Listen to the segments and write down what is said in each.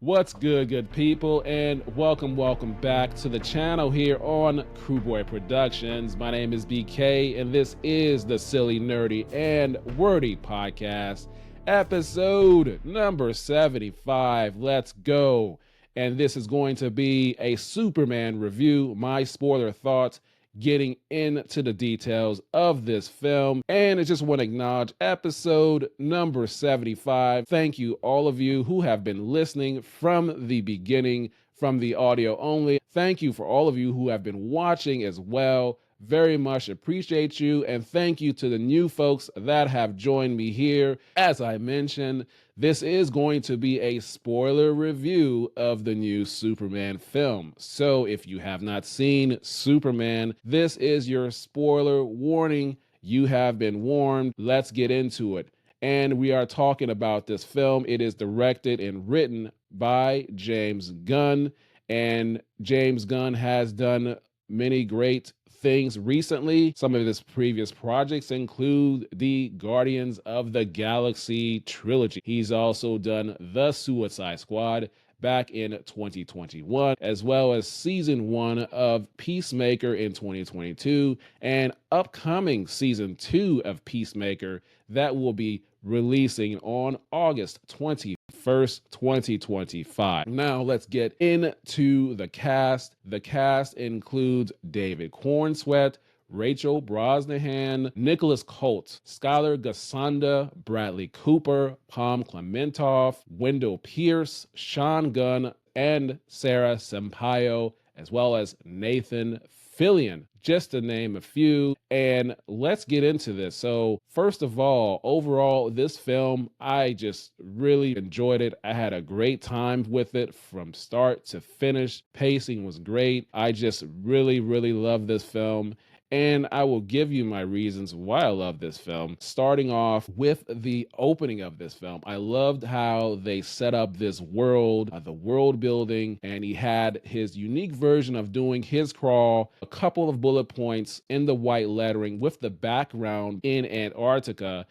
What's good people, and welcome back to the channel here on Crewboy Productions. My name is BK, and this is the Silly, Nerdy, and Wordy Podcast, episode number 75. Let's go. And this is going to be a Superman review, my spoiler thoughts, getting into the details of this film. And I just want to acknowledge episode number 75. Thank you, all of you who have been listening from the beginning, from the audio only. Thank you for all of you who have been watching as well. Very much appreciate you, and thank you to the new folks that have joined me here. As I mentioned, this is going to be a spoiler review of the new Superman film. So if you have not seen Superman, this is your spoiler warning. You have been warned. Let's get into it. And we are talking about this film. It is directed and written by James Gunn, and James Gunn has done many great things recently. Some of his previous projects include the Guardians of the Galaxy trilogy. He's also done The Suicide Squad back in 2021, as well as season 1 of Peacemaker in 2022, and upcoming season 2 of Peacemaker that will be releasing on August 21st, 2025. Now let's get into the cast. The cast includes David Cornsweet, Rachel Brosnahan, Nicholas Colt, Skylar Gassanda, Bradley Cooper, Palm Clementoff, Wendell Pierce, Sean Gunn, and Sarah Sampaio, as well as Nathan Fillion, just to name a few. And let's get into this. So first of all, overall, this film, I just really enjoyed it. I had a great time with it from start to finish. Pacing was great. I just really love this film. And I will give you my reasons why I love this film. Starting off with the opening of this film, I loved how they set up this world, the world building, and he had his unique version of doing his crawl, a couple of bullet points in the white lettering with the background in Antarctica,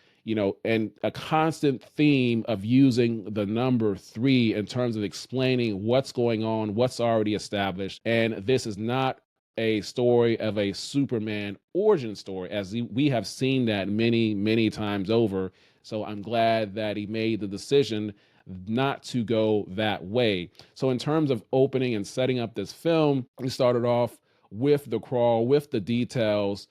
and a constant theme of using the number 3 in terms of explaining what's going on, what's already established. And this is not a story of a Superman origin story, as we have seen that many times over. So I'm glad that he made the decision not to go that way. So in terms of opening and setting up this film, we started off with the crawl, with the details,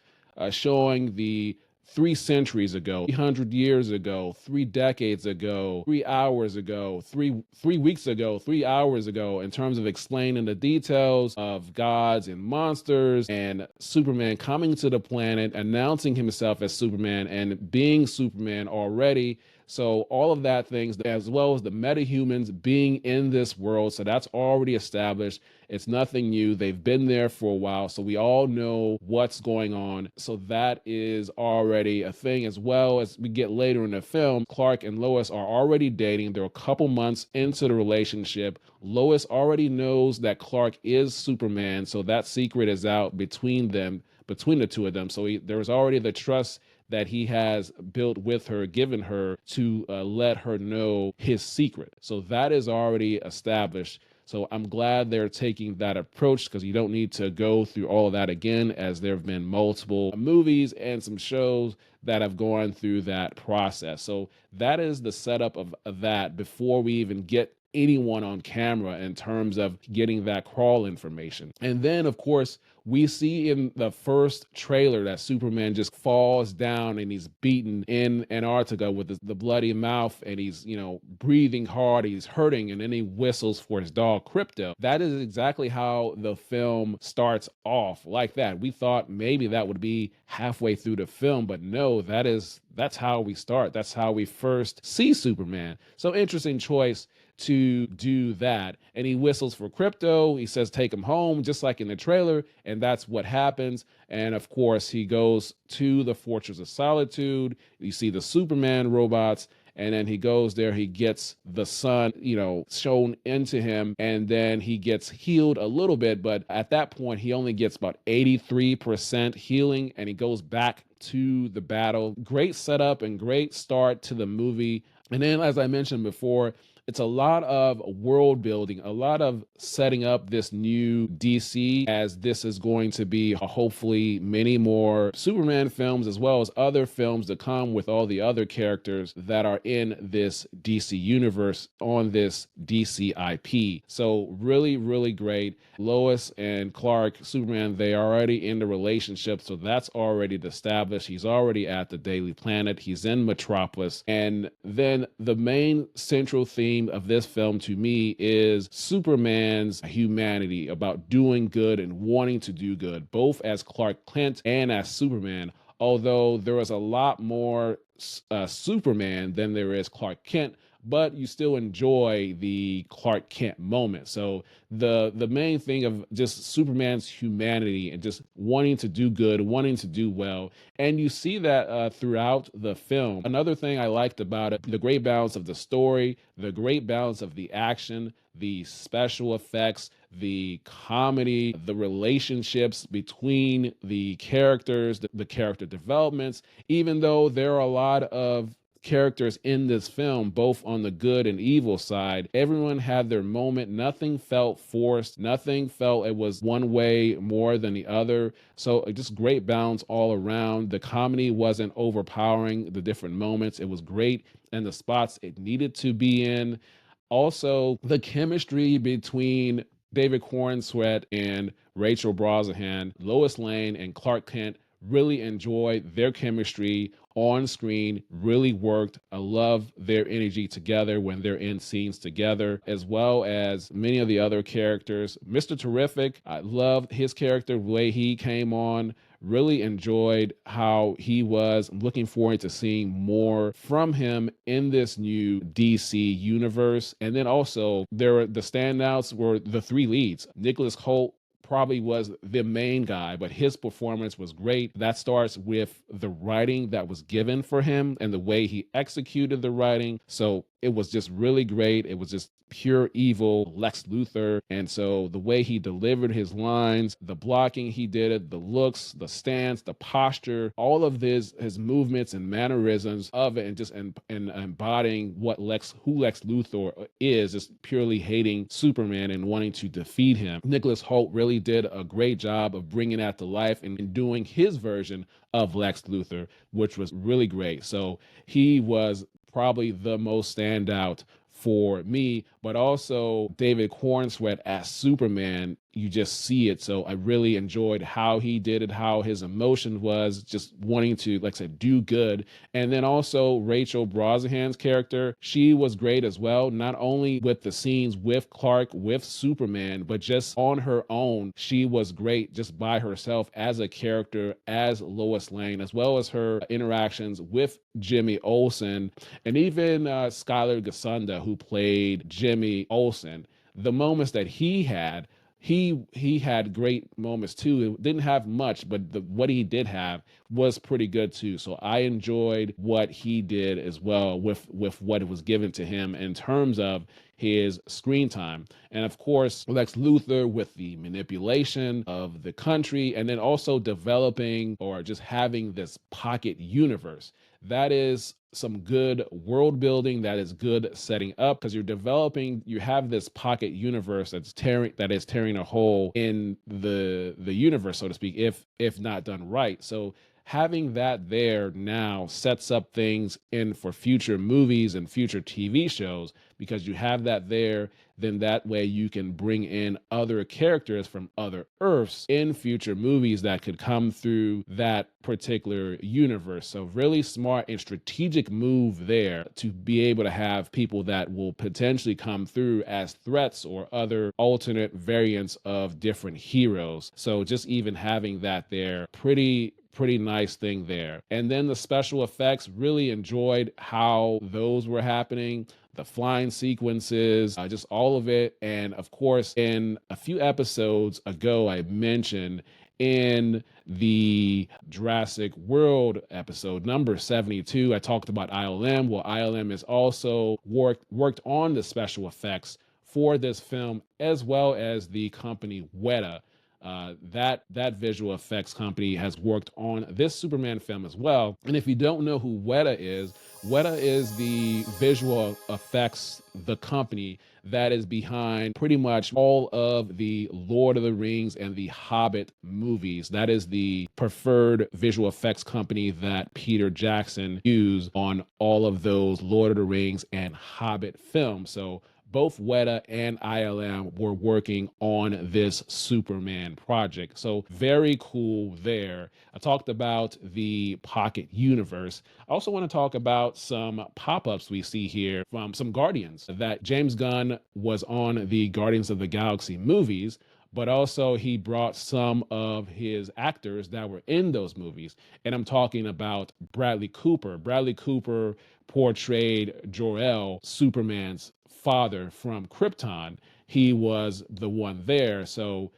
showing the 3 centuries ago, 300 years ago, 3 decades ago, 3 hours ago, 3 weeks ago, 3 hours ago, in terms of explaining the details of gods and monsters and Superman coming to the planet, announcing himself as Superman and being Superman already. So all of that things, as well as the metahumans being in this world. So that's already established. It's nothing new. They've been there for a while. So we all know what's going on. So that is already a thing. As well as we get later in the film, Clark and Lois are already dating. They're a couple months into the relationship. Lois already knows that Clark is Superman. So that secret is out between them, between the two of them. So there's already the trust that he has built with her, given her to let her know his secret. So that is already established. So I'm glad they're taking that approach, because you don't need to go through all of that again, as there have been multiple movies and some shows that have gone through that process. So that is the setup of that before we even get anyone on camera in terms of getting that crawl information. And then, of course, we see in the first trailer that Superman just falls down and he's beaten in Antarctica with the bloody mouth, and he's, breathing hard, he's hurting, and then he whistles for his dog Crypto. That is exactly how the film starts off, like that. We thought maybe that would be halfway through the film, but no, that's how we start. That's how we first see Superman. So interesting choice to do that. And he whistles for Crypto. He says, take him home, just like in the trailer. And that's what happens. And of course, he goes to the Fortress of Solitude. You see the Superman robots. And then he goes there, he gets the sun, shown into him, and then he gets healed a little bit. But at that point, he only gets about 83% healing, and he goes back to the battle. Great setup and great start to the movie. And then, as I mentioned before, it's a lot of world building, a lot of setting up this new DC, as this is going to be hopefully many more Superman films as well as other films to come with all the other characters that are in this DC universe on this DC IP. So really, really great. Lois and Clark, Superman, they are already in the relationship, so that's already established. He's already at the Daily Planet. He's in Metropolis. And then the main central theme of this film to me is Superman's humanity, about doing good and wanting to do good, both as Clark Kent and as Superman. Although there is a lot more Superman than there is Clark Kent, but you still enjoy the Clark Kent moment. So the main thing of just Superman's humanity and just wanting to do good, wanting to do well, and you see that throughout the film. Another thing I liked about it, the great balance of the story, the great balance of the action, the special effects, the comedy, the relationships between the characters, the character developments, even though there are a lot of characters in this film, both on the good and evil side, everyone had their moment. Nothing felt forced. Nothing felt it was one way more than the other. So just great balance all around. The comedy wasn't overpowering the different moments. It was great in the spots it needed to be in. Also, the chemistry between David Corenswet and Rachel Brosnahan, Lois Lane and Clark Kent, really enjoyed their chemistry on screen, really worked. I love their energy together when they're in scenes together, as well as many of the other characters. Mr. Terrific, I loved his character, the way he came on. Really enjoyed how he was. I'm looking forward to seeing more from him in this new DC universe. And then also, the standouts were the three leads. Nicholas Hoult probably was the main guy, but his performance was great. That starts with the writing that was given for him and the way he executed the writing. So it was just really great. It was just pure evil Lex Luthor. And so the way he delivered his lines, the blocking he did it, the looks, the stance, the posture, all of his movements and mannerisms of it, and just embodying who Lex Luthor is, just purely hating Superman and wanting to defeat him. Nicholas Hoult really did a great job of bringing that to life and doing his version of Lex Luthor, which was really great. So he was probably the most standout for me, but also David Corenswet as Superman, you just see it. So I really enjoyed how he did it, how his emotion was, just wanting to, like I said, do good. And then also Rachel Brosnahan's character, she was great as well, not only with the scenes with Clark, with Superman, but just on her own, she was great just by herself as a character, as Lois Lane, as well as her interactions with Jimmy Olsen, and even Skylar Gasunda, who played Jimmy Olsen. The moments that he had, he had great moments too. It didn't have much, but what he did have was pretty good too. So I enjoyed what he did as well with what was given to him in terms of his screen time. And of course, Lex Luthor with the manipulation of the country, and then also developing or just having this pocket universe. That is some good world building, that is good setting up, because you have this pocket universe that is tearing a hole in the universe, so to speak, if not done right. So having that there now sets up things in for future movies and future TV shows, because you have that there. Then that way you can bring in other characters from other Earths in future movies that could come through that particular universe. So really smart and strategic move there to be able to have people that will potentially come through as threats or other alternate variants of different heroes. So just even having that there, pretty nice thing there. And then the special effects, really enjoyed how those were happening. The flying sequences, just all of it. And of course, in a few episodes ago, I mentioned in the Jurassic World episode number 72, I talked about ILM. Well, ILM has also worked on the special effects for this film, as well as the company Weta. That visual effects company has worked on this Superman film as well. And if you don't know who Weta is the visual effects, the company that is behind pretty much all of the Lord of the Rings and the Hobbit movies. That is the preferred visual effects company that Peter Jackson used on all of those Lord of the Rings and Hobbit films. So both Weta and ILM were working on this Superman project. So very cool there. I talked about the Pocket Universe. I also want to talk about some pop-ups we see here from some Guardians that James Gunn was on the Guardians of the Galaxy movies, but also he brought some of his actors that were in those movies. And I'm talking about Bradley Cooper. Bradley Cooper portrayed Jor-El, Superman's father from Krypton. He was the one there. So,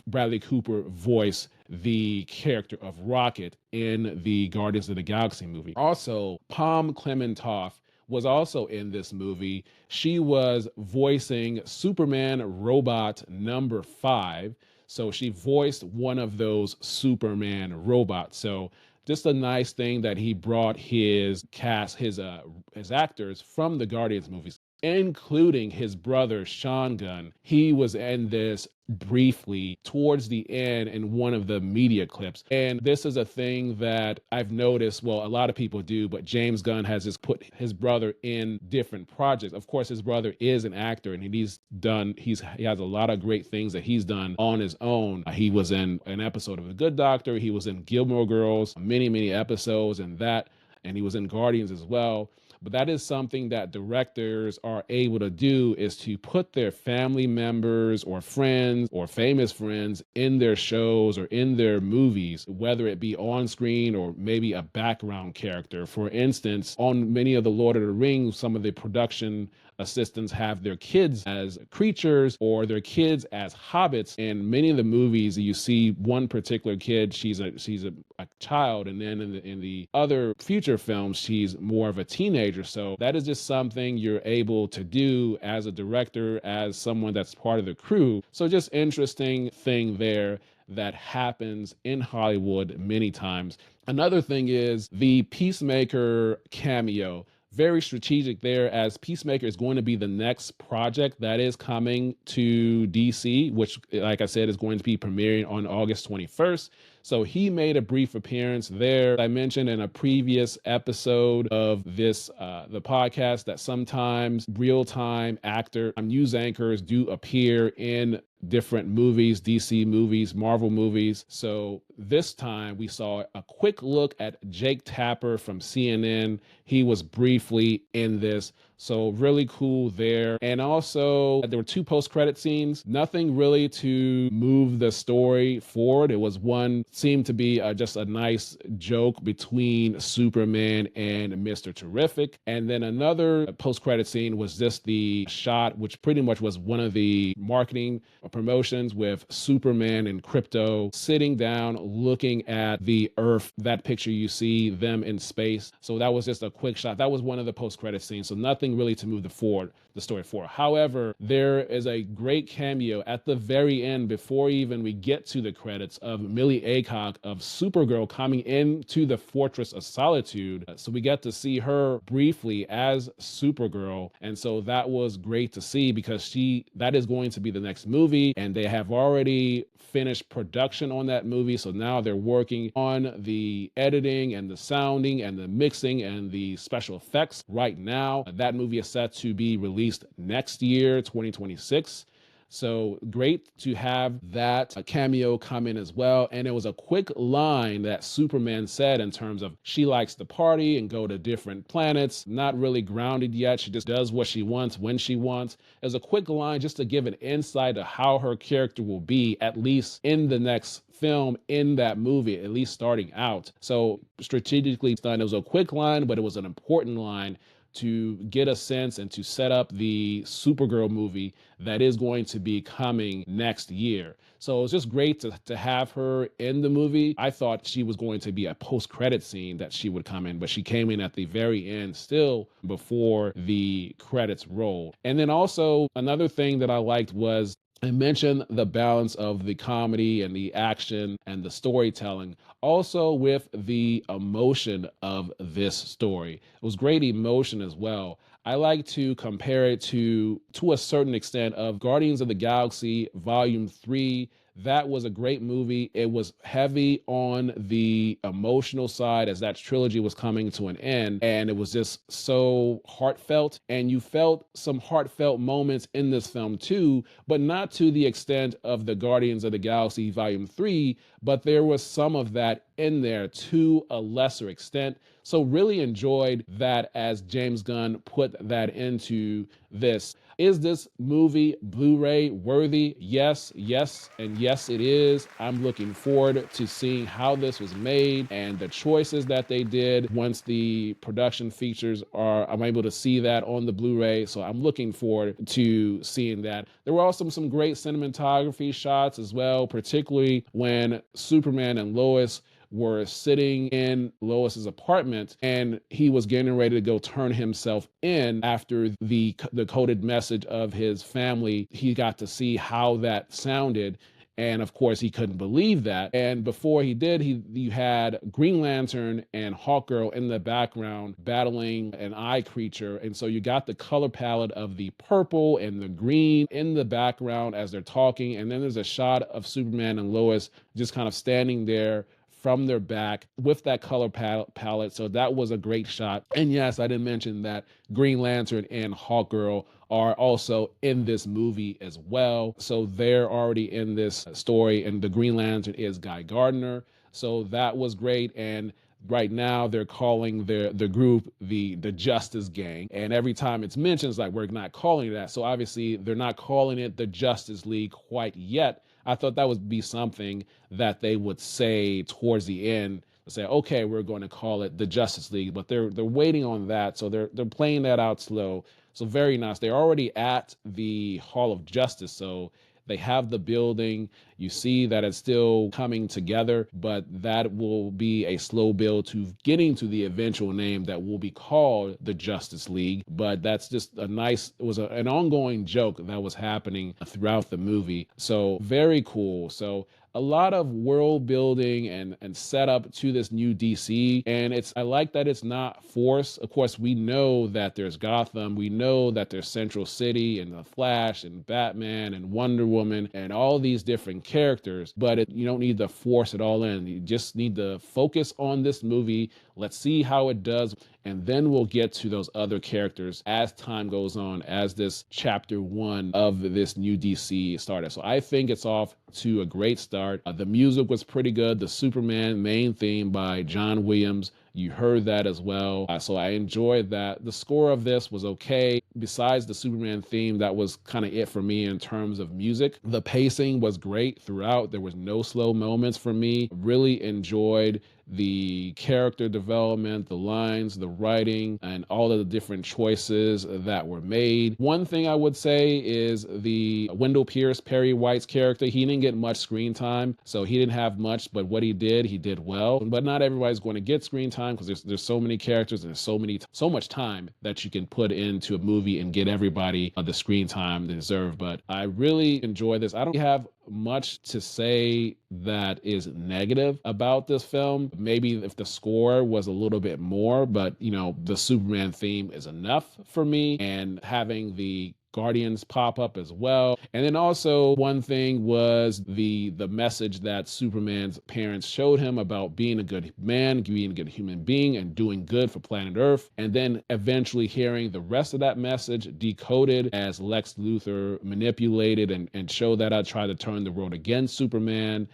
Bradley Cooper voiced the character of Rocket in the Guardians of the Galaxy movie. Also, Pom Klementieff was also in this movie. She was voicing Superman Robot number 5. So she voiced one of those Superman robots. So just a nice thing that he brought his cast, his actors from the Guardians movies, including his brother, Sean Gunn. He was in this briefly towards the end in one of the media clips. And this is a thing that I've noticed, well, a lot of people do, but James Gunn has just put his brother in different projects. Of course, his brother is an actor and he has a lot of great things that he's done on his own. He was in an episode of The Good Doctor. He was in Gilmore Girls, many episodes, and he was in Guardians as well. But that is something that directors are able to do, is to put their family members or friends or famous friends in their shows or in their movies, whether it be on screen or maybe a background character. For instance, on many of the Lord of the Rings, some of the production assistants have their kids as creatures or their kids as hobbits. In many of the movies, you see one particular kid, she's a child, and then in the other future films, she's more of a teenager. So that is just something you're able to do as a director, as someone that's part of the crew. So just interesting thing there that happens in Hollywood many times. Another thing is the Peacemaker cameo. Very strategic there, as Peacemaker is going to be the next project that is coming to DC, which, like I said, is going to be premiering on August 21st. So he made a brief appearance there. I mentioned in a previous episode of this, the podcast, that sometimes real-time news anchors do appear in different movies, DC movies, Marvel movies. So this time we saw a quick look at Jake Tapper from CNN. He was briefly in this. So really cool there. And also there were 2 post-credit scenes. Nothing really to move the story forward. It was seemed to be just a nice joke between Superman and Mr. Terrific. And then another post-credit scene was just the shot, which pretty much was one of the marketing promotions, with Superman and Krypto sitting down looking at the Earth. That picture, you see them in space. So that was just a quick shot. That was one of the post-credit scenes. So nothing really to move the story forward. However, there is a great cameo at the very end, before even we get to the credits, of Millie Aycock of Supergirl coming into the Fortress of Solitude. So we get to see her briefly as Supergirl. And so that was great to see, because that is going to be the next movie, and they have already finished production on that movie. So now they're working on the editing and the sounding and the mixing and the special effects right now. That movie is set to be released next year, 2026. So great to have that cameo come in as well. And it was a quick line that Superman said in terms of she likes to party and go to different planets, not really grounded yet. She just does what she wants when she wants. It was a quick line just to give an insight of how her character will be, at least in the next film, in that movie, at least starting out. So strategically done. It was a quick line, but it was an important line to get a sense and to set up the Supergirl movie that is going to be coming next year. So it was just great to have her in the movie. I thought she was going to be a post-credit scene that she would come in, but she came in at the very end, still before the credits rolled. And then also another thing that I liked was I mentioned the balance of the comedy and the action and the storytelling, also with the emotion of this story. It was great emotion as well. I like to compare it to a certain extent of Guardians of the Galaxy Volume 3. That was a great movie. It was heavy on the emotional side as that trilogy was coming to an end, and it was just so heartfelt. And you felt some heartfelt moments in this film too, but not to the extent of the Guardians of the Galaxy Volume 3, but there was some of that in there to a lesser extent. So really enjoyed that as James Gunn put that into this. Is this movie Blu-ray worthy? Yes, yes, and yes, it is. I'm looking forward to seeing how this was made and the choices that they did once the production features are, I'm able to see that on the Blu-ray. So I'm looking forward to seeing that. There were also some great cinematography shots as well, particularly when Superman and Lois were sitting in Lois's apartment and he was getting ready to go turn himself in after the coded message of his family. He got to see how that sounded. And of course, he couldn't believe that. And before he did, you had Green Lantern and Hawkgirl in the background battling an eye creature. And so you got the color palette of the purple and the green in the background as they're talking. And then there's a shot of Superman and Lois just kind of standing there from their back with that color palette. So that was a great shot. And yes, I didn't mention that Green Lantern and Hawkgirl are also in this movie as well. So they're already in this story, and the Green Lantern is Guy Gardner. So that was great. And right now they're calling the group the Justice Gang. And every time it's mentioned, it's like, we're not calling it that. So obviously they're not calling it the Justice League quite yet. I thought that would be something that they would say towards the end, say, okay, we're going to call it the Justice League, but they're waiting on that. So they're playing that out slow. So very nice. They're already at the Hall of Justice. So they have the building. You see that it's still coming together, but that will be a slow build to getting to the eventual name that will be called the Justice League. But that's just a nice, it was an ongoing joke that was happening throughout the movie. So very cool. So a lot of world building and setup to this new DC. And I like that it's not forced. Of course, we know that there's Gotham. We know that there's Central City and the Flash and Batman and Wonder Woman and all these different characters, but you don't need to force it all in. You just need to focus on this movie. Let's see how it does. And then we'll get to those other characters as time goes on, as this chapter 1 of this new DC started. So I think it's off to a great start. The music was pretty good. The Superman main theme by John Williams, you heard that as well. So I enjoyed that. The score of this was okay. Besides the Superman theme, that was kind of it for me in terms of music. The pacing was great throughout. There was no slow moments for me. Really enjoyed the character development, the lines, the writing, and all of the different choices that were made. One thing I would say is the Wendell Pierce, Perry White's character, he didn't get much screen time, so he didn't have much, but what he did well. But not everybody's going to get screen time because there's so many characters and there's so much time that you can put into a movie and get everybody the screen time they deserve. But I really enjoy this. I don't have much to say that is negative about this film. Maybe if the score was a little bit more, but the Superman theme is enough for me, and having the Guardians pop up as well. And then also one thing was the message that Superman's parents showed him about being a good man, being a good human being, and doing good for planet Earth. And then eventually hearing the rest of that message decoded as Lex Luthor manipulated and showed that I tried to turn the world against Superman.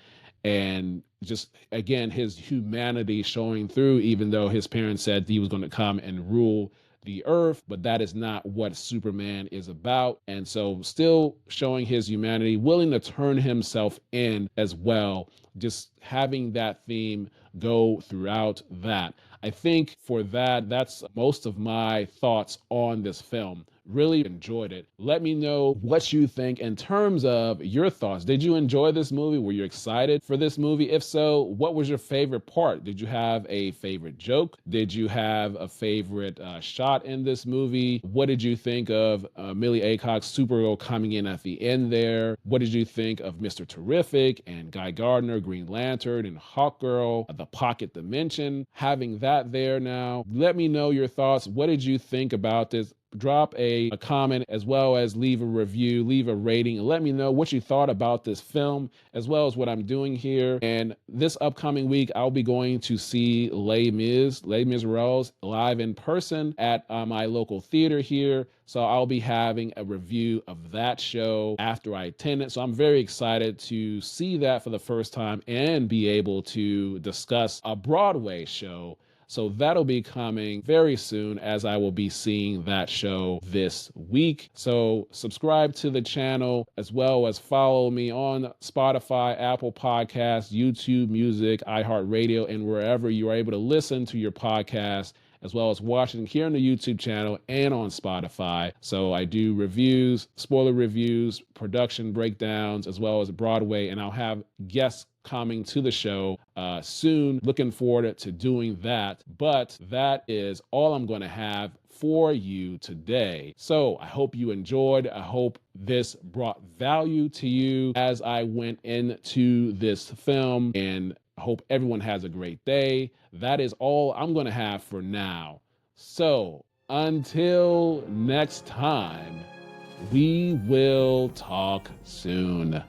And just, again, his humanity showing through, even though his parents said he was going to come and rule the earth, but that is not what Superman is about. And so still showing his humanity, willing to turn himself in as well, just having that theme go throughout that. I think for that's most of my thoughts on this film. Really enjoyed it. Let me know what you think in terms of your thoughts. Did you enjoy this movie? Were you excited for this movie? If so, what was your favorite part? Did you have a favorite joke? Did you have a favorite shot in this movie? What did you think of Millie Acock's Supergirl coming in at the end there? What did you think of Mr. Terrific and Guy Gardner, Green Lantern, and Hawkgirl, the Pocket Dimension? Having that there now, let me know your thoughts. What did you think about this? Drop a comment as well as leave a review, leave a rating, and let me know what you thought about this film as well as what I'm doing here. And this upcoming week, I'll be going to see Les Miserables live in person at my local theater here. So I'll be having a review of that show after I attend it. So I'm very excited to see that for the first time and be able to discuss a Broadway show. So that'll be coming very soon as I will be seeing that show this week. So subscribe to the channel as well as follow me on Spotify, Apple Podcasts, YouTube Music, iHeartRadio, and wherever you are able to listen to your podcast, as well as watching here on the YouTube channel and on Spotify. So I do reviews, spoiler reviews, production breakdowns, as well as Broadway, and I'll have guests coming to the show soon. Looking forward to doing that. But that is all I'm going to have for you today. So I hope you enjoyed. I hope this brought value to you as I went into this film, and I hope everyone has a great day. That is all I'm going to have for now. So until next time, we will talk soon.